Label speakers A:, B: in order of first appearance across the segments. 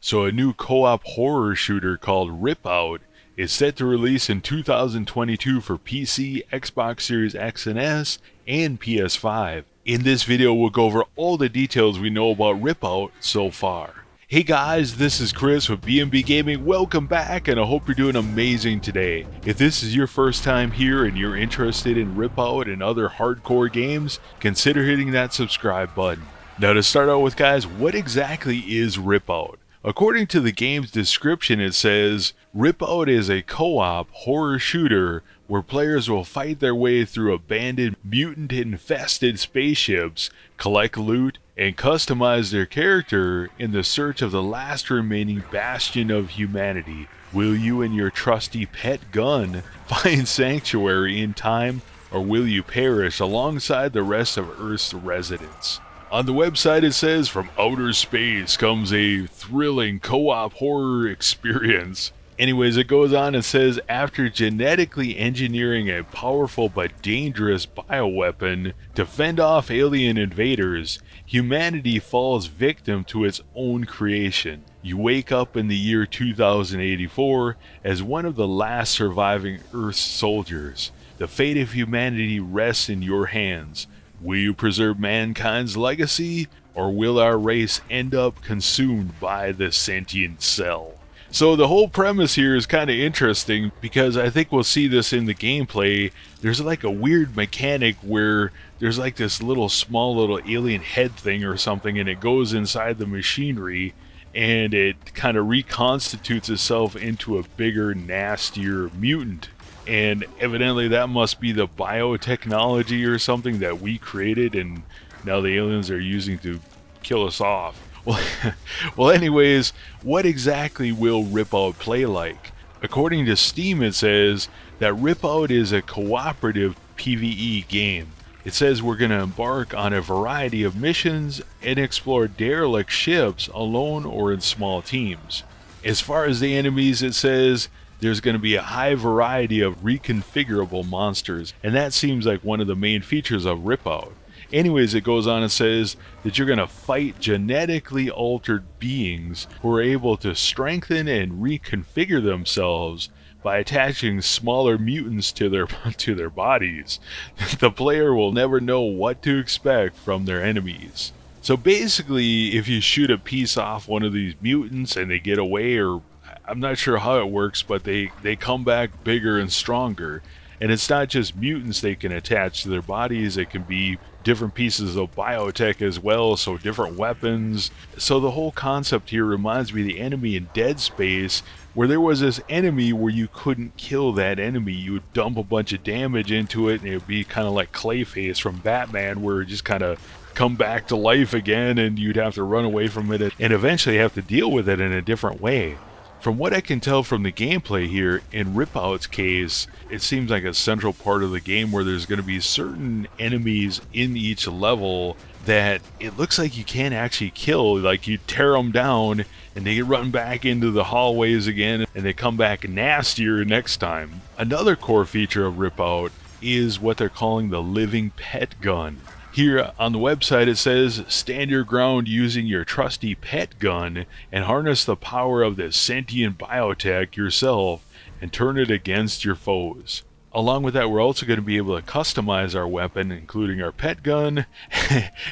A: So a new co-op horror shooter called Ripout is set to release in 2022 for PC, Xbox Series X and S, and PS5. In this video, we'll go over all the details we know about Ripout so far. Hey guys, this is Chris with BMB Gaming. Welcome back, and I hope you're doing amazing today. If this is your first time here and you're interested in Ripout and other hardcore games, consider hitting that subscribe button. Now to start out with guys, what exactly is Ripout? According to the game's description, it says, Ripout is a co-op horror shooter where players will fight their way through abandoned mutant-infested spaceships, collect loot, and customize their character in the search of the last remaining bastion of humanity. Will you and your trusty pet gun find sanctuary in time, or will you perish alongside the rest of Earth's residents? On the website it says, from outer space comes a thrilling co-op horror experience. Anyways, it goes on and says, after genetically engineering a powerful but dangerous bioweapon to fend off alien invaders, humanity falls victim to its own creation. You wake up in the year 2084 as one of the last surviving Earth's soldiers. The fate of humanity rests in your hands. Will you preserve mankind's legacy, or will our race end up consumed by the sentient cell? So the whole premise here is kind of interesting because I think we'll see this in the gameplay. There's like a weird mechanic where there's like this small little alien head thing or something, and it goes inside the machinery and it kind of reconstitutes itself into a bigger, nastier mutant. And evidently that must be the biotechnology or something that we created and now the aliens are using to kill us off. Well, anyways, what exactly will Ripout play like? According to Steam, it says that Ripout is a cooperative PvE game. It says we're going to embark on a variety of missions and explore derelict ships alone or in small teams. As far as the enemies, it says there's going to be a high variety of reconfigurable monsters, and that seems like one of the main features of Ripout. Anyways, it goes on and says that you're going to fight genetically altered beings who are able to strengthen and reconfigure themselves by attaching smaller mutants to their bodies. The player will never know what to expect from their enemies. So basically, if you shoot a piece off one of these mutants and they get away, or I'm not sure how it works, but they come back bigger and stronger. And it's not just mutants they can attach to their bodies, it can be different pieces of biotech as well, so different weapons. So the whole concept here reminds me of the enemy in Dead Space, where there was this enemy where you couldn't kill that enemy. You would dump a bunch of damage into it and it would be kind of like Clayface from Batman, where it just kind of come back to life again and you'd have to run away from it and eventually have to deal with it in a different way. From what I can tell from the gameplay here, in Ripout's case, it seems like a central part of the game where there's going to be certain enemies in each level that it looks like you can't actually kill. Like you tear them down and they run back into the hallways again and they come back nastier next time. Another core feature of Ripout is what they're calling the living pet gun. Here on the website it says, stand your ground using your trusty pet gun and harness the power of this sentient biotech yourself and turn it against your foes. Along with that, we're also going to be able to customize our weapon, including our pet gun,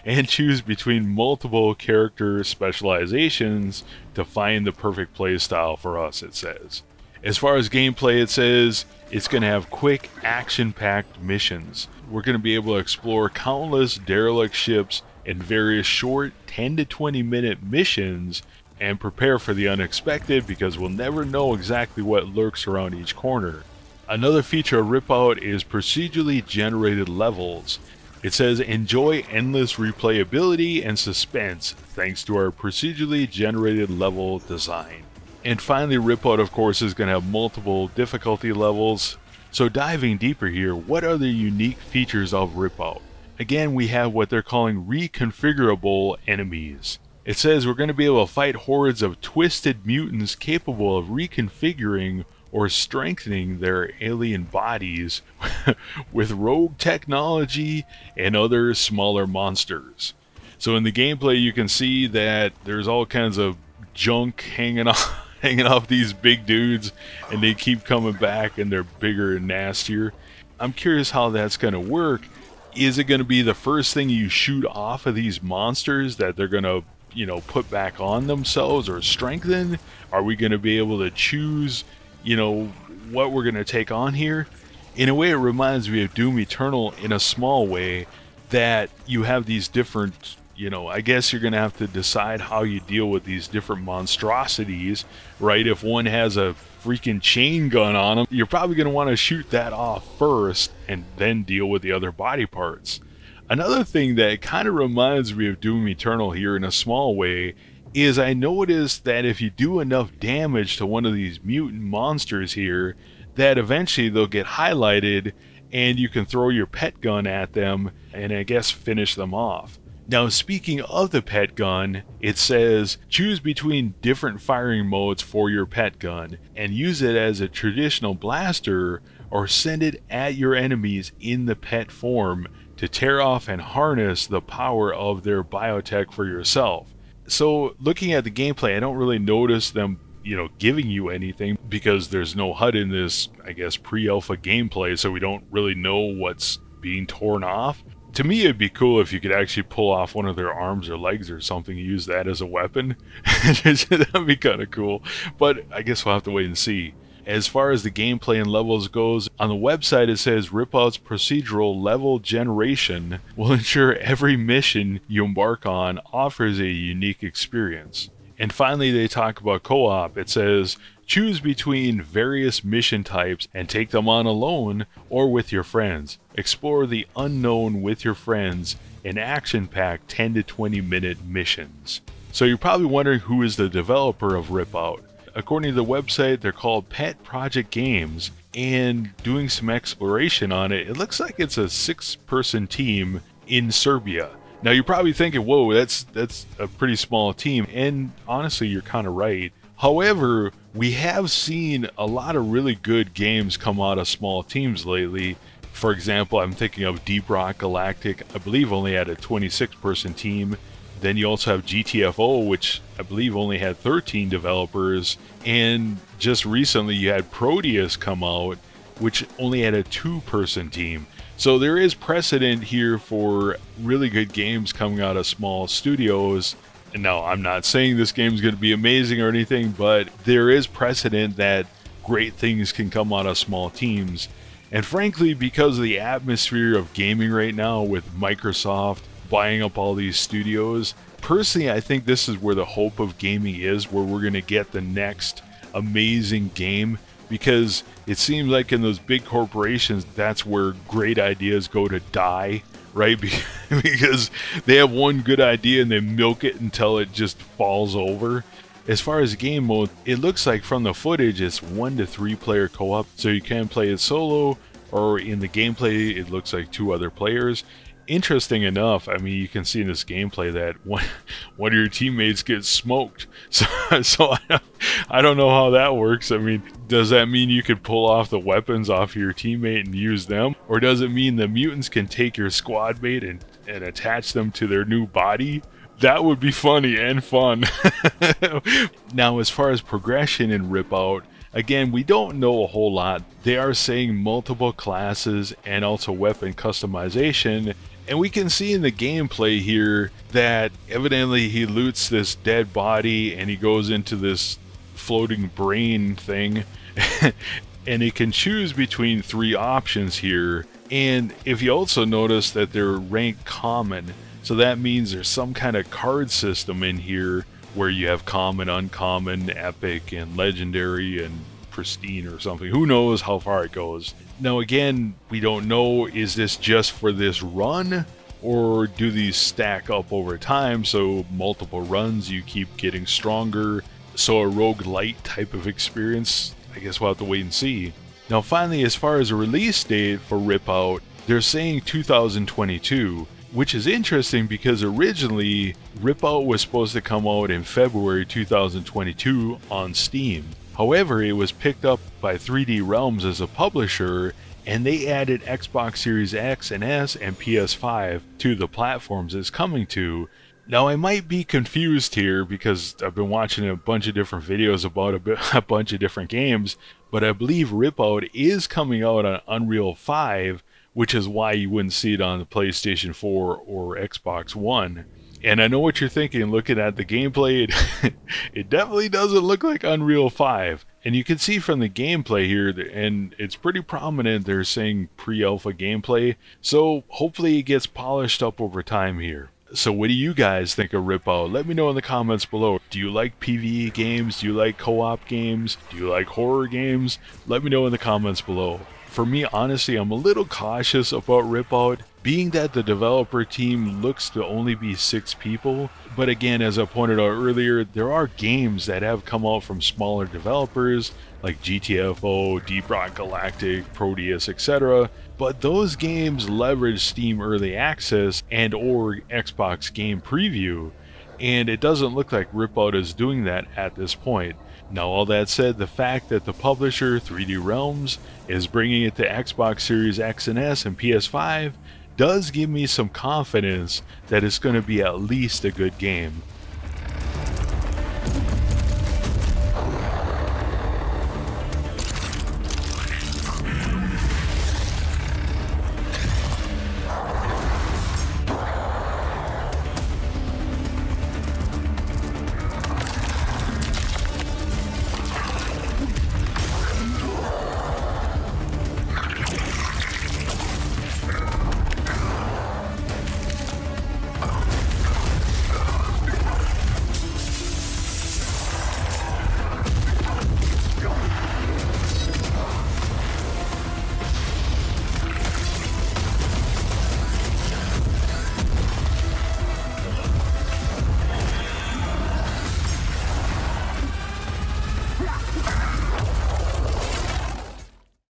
A: and choose between multiple character specializations to find the perfect playstyle for us, it says. As far as gameplay, it says it's going to have quick, action-packed missions. We're going to be able to explore countless derelict ships in various short 10 to 20 minute missions and prepare for the unexpected, because we'll never know exactly what lurks around each corner. Another feature of Ripout is procedurally generated levels. It says enjoy endless replayability and suspense thanks to our procedurally generated level design. And finally, Ripout, of course, is going to have multiple difficulty levels. So diving deeper here, what are the unique features of Ripout? Again, we have what they're calling reconfigurable enemies. It says we're going to be able to fight hordes of twisted mutants capable of reconfiguring or strengthening their alien bodies with rogue technology and other smaller monsters. So in the gameplay you can see that there's all kinds of junk hanging off hanging off these big dudes, and they keep coming back and they're bigger and nastier. I'm curious how that's going to work. Is it going to be the first thing you shoot off of these monsters that they're going to, put back on themselves or strengthen? Are we going to be able to choose, what we're going to take on here? In a way, it reminds me of Doom Eternal in a small way, that you have these different, I guess you're going to have to decide how you deal with these different monstrosities, right? If one has a freaking chain gun on them, you're probably going to want to shoot that off first and then deal with the other body parts. Another thing that kind of reminds me of Doom Eternal here in a small way is I noticed that if you do enough damage to one of these mutant monsters here, that eventually they'll get highlighted and you can throw your pet gun at them and I guess finish them off. Now, speaking of the pet gun, it says choose between different firing modes for your pet gun and use it as a traditional blaster or send it at your enemies in the pet form to tear off and harness the power of their biotech for yourself. So looking at the gameplay, I don't really notice them giving you anything because there's no HUD in this, I guess, pre-alpha gameplay, so we don't really know what's being torn off. To me, it'd be cool if you could actually pull off one of their arms or legs or something and use that as a weapon. That'd be kind of cool, but I guess we'll have to wait and see. As far as the gameplay and levels goes, on the website it says Ripout's procedural level generation will ensure every mission you embark on offers a unique experience. And finally, they talk about co-op. It says, choose between various mission types and take them on alone or with your friends. Explore the unknown with your friends in action-packed 10 to 20 minute missions. So you're probably wondering who is the developer of Ripout. According to the website, they're called Pet Project Games, and doing some exploration on it, it looks like it's a 6-person team in Serbia. Now you're probably thinking, whoa, that's a pretty small team, and honestly, you're kind of right. However, we have seen a lot of really good games come out of small teams lately. For example, I'm thinking of Deep Rock Galactic, I believe only had a 26-person team. Then you also have GTFO, which I believe only had 13 developers. And just recently you had Proteus come out, which only had a 2-person team. So there is precedent here for really good games coming out of small studios. And now, I'm not saying this game is going to be amazing or anything, but there is precedent that great things can come out of small teams. And frankly, because of the atmosphere of gaming right now with Microsoft buying up all these studios, personally, I think this is where the hope of gaming is, where we're going to get the next amazing game. Because it seems like in those big corporations, that's where great ideas go to die, right? Because they have one good idea and they milk it until it just falls over. As far as game mode, it looks like from the footage, it's 1 to 3 player co-op. So you can play it solo, or in the gameplay, it looks like 2 other players. Interesting enough, I mean, you can see in this gameplay that one of your teammates gets smoked. So I don't know how that works. I mean, does that mean you could pull off the weapons off your teammate and use them? Or does it mean the mutants can take your squad mate and attach them to their new body? That would be funny and fun. Now, as far as progression in Ripout, again, we don't know a whole lot. They are saying multiple classes and also weapon customization. And we can see in the gameplay here that evidently he loots this dead body and he goes into this floating brain thing. And he can choose between 3 options here. And if you also notice that they're ranked common, so that means there's some kind of card system in here where you have common, uncommon, epic, and legendary, and pristine or something. Who knows how far it goes. Now again, we don't know, is this just for this run, or do these stack up over time, so multiple runs you keep getting stronger, so a roguelite type of experience? I guess we'll have to wait and see. Now finally, as far as a release date for Ripout, they're saying 2022, which is interesting because originally Ripout was supposed to come out in February 2022 on Steam. However, it was picked up by 3D Realms as a publisher, and they added Xbox Series X and S and PS5 to the platforms it's coming to. Now, I might be confused here because I've been watching a bunch of different videos about a bunch of different games, but I believe Ripout is coming out on Unreal 5, which is why you wouldn't see it on the PlayStation 4 or Xbox One. And I know what you're thinking, looking at the gameplay, it definitely doesn't look like Unreal 5. And you can see from the gameplay here, and it's pretty prominent, they're saying pre-alpha gameplay, so hopefully it gets polished up over time here. So what do you guys think of Ripout? Let me know in the comments below. Do you like PvE games? Do you like co-op games? Do you like horror games? Let me know in the comments below. For me, honestly, I'm a little cautious about Ripout, being that the developer team looks to only be 6 people. But again, as I pointed out earlier, there are games that have come out from smaller developers like GTFO, Deep Rock Galactic, Proteus, etc. But those games leverage Steam Early Access and or Xbox Game Preview, and it doesn't look like Ripout is doing that at this point. Now, all that said, the fact that the publisher, 3D Realms, is bringing it to Xbox Series X and S and PS5 does give me some confidence that it's going to be at least a good game.